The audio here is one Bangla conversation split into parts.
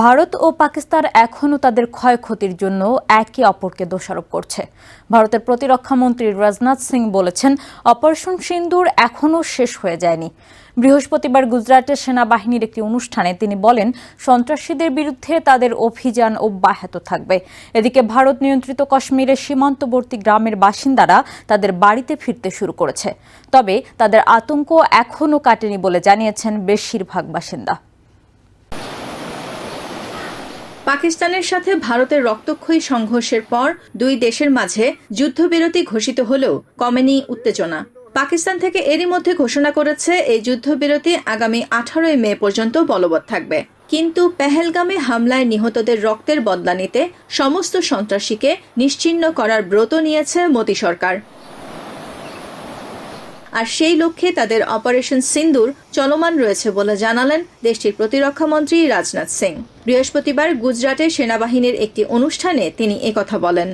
ভারত ও পাকিস্তান এখনও তাদের ক্ষয়ক্ষতির জন্য একে অপরকে দোষারোপ করছে। ভারতের প্রতিরক্ষা মন্ত্রী রাজনাথ সিং বলেছেন, অপারেশন সিন্দুর এখনও শেষ হয়ে যায়নি। বৃহস্পতিবার গুজরাটের সেনাবাহিনীর একটি অনুষ্ঠানে তিনি বলেন, সন্ত্রাসীদের বিরুদ্ধে তাদের অভিযান অব্যাহত থাকবে। এদিকে ভারত নিয়ন্ত্রিত কাশ্মীরের সীমান্তবর্তী গ্রামের বাসিন্দারা তাদের বাড়িতে ফিরতে শুরু করেছে। তবে তাদের আতঙ্ক এখনও কাটেনি বলে জানিয়েছেন বেশিরভাগ বাসিন্দা। পাকিস্তানের সাথে ভারতের রক্তক্ষয়ী সংঘর্ষের পর দুই দেশের মাঝে যুদ্ধবিরতি ঘোষিত হলেও কমেনি উত্তেজনা। পাকিস্তান থেকে এরই মধ্যে ঘোষণা করেছে এই যুদ্ধবিরতি আগামী 18 মে পর্যন্ত বলবৎ থাকবে। কিন্তু পেহেলগামে হামলায় নিহতদের রক্তের বদলা নিতে সমস্ত সন্ত্রাসীকে নিশ্চিহ্ন করার ব্রত নিয়েছে মোদী সরকার। আর সেই লক্ষ্যে তাদের অপারেশন সিন্দুর চলমান রয়েছে বলে জানালেন দেশটির প্রতিরক্ষা মন্ত্রী রাজনাথ সিং। বৃহস্পতিবার গুজরাটের সেনাবাহিনীর একটি অনুষ্ঠানে তিনি একথা বলেন।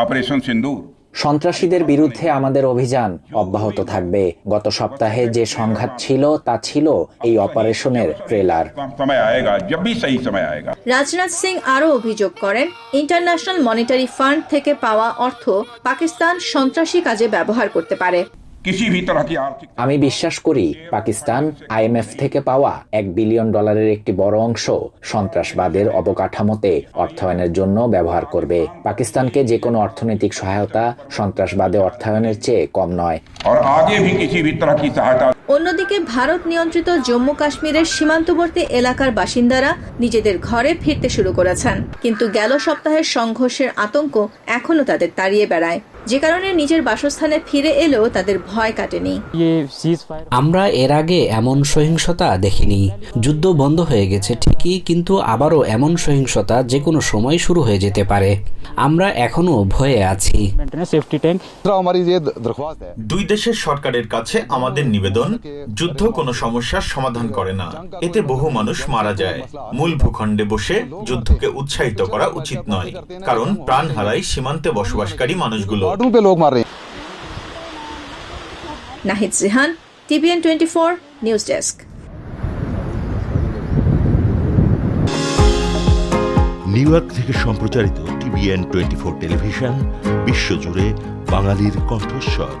অপারেশন সিন্দুর সন্ত্রাসীদের বিরুদ্ধে আমাদের অভিযান অব্যাহত থাকবে। গত সপ্তাহে যে সংঘাত ছিল তা ছিল এই অপারেশনের ট্রেলার। রাজনাথ সিং আরও অভিযোগ করেন, ইন্টারন্যাশনাল মনিটারি ফান্ড থেকে পাওয়া অর্থ পাকিস্তান সন্ত্রাসী কাজে ব্যবহার করতে পারে। আমি বিশ্বাস করি পাকিস্তান IMF থেকে পাওয়া $1 বিলিয়ন একটি বড় অংশ সন্ত্রাসবাদের অবকাঠামোতে অর্থায়নের জন্য ব্যবহার করবে। পাকিস্তানকে যে কোনো অর্থনৈতিক সহায়তা সন্ত্রাসবাদে অর্থায়নের চেয়ে কম নয়। অন্যদিকে ভারত নিয়ন্ত্রিত জম্মু কাশ্মীরের সীমান্তবর্তী এলাকার বাসিন্দারা নিজেদের ঘরে ফিরতে শুরু করেছেন। কিন্তু গেল সপ্তাহের সংঘর্ষের আতঙ্ক এখনো তাদের তাড়িয়ে বেড়ায়, যে কারণে নিজের বাসস্থানে ফিরে এলেও তাদের ভয় কাটেনি। আমরা এর আগে এমন সহিংসতা দেখিনি। যুদ্ধ বন্ধ হয়ে গেছে ঠিকই, কিন্তু আবারও এমন সহিংসতা যে কোনো সময় শুরু হয়ে যেতে পারে। আমরা এখনো ভয়ে আছি। দুই দেশের সরকারের কাছে আমাদের নিবেদন, যুদ্ধ কোনো সমস্যার সমাধান করে না, এতে বহু মানুষ মারা যায়। মূল ভূখণ্ডে বসে যুদ্ধকে উৎসাহিত করা উচিত নয়, কারণ প্রাণ হারায় সীমান্তে বসবাসকারী মানুষগুলো। Nahid Jihan, TVN 24 news desk. New York থেকে সম্প্রচারিত TVN 24 টেলিভিশন বিশ্বজুড়ে বাঙালির কণ্ঠস্বর।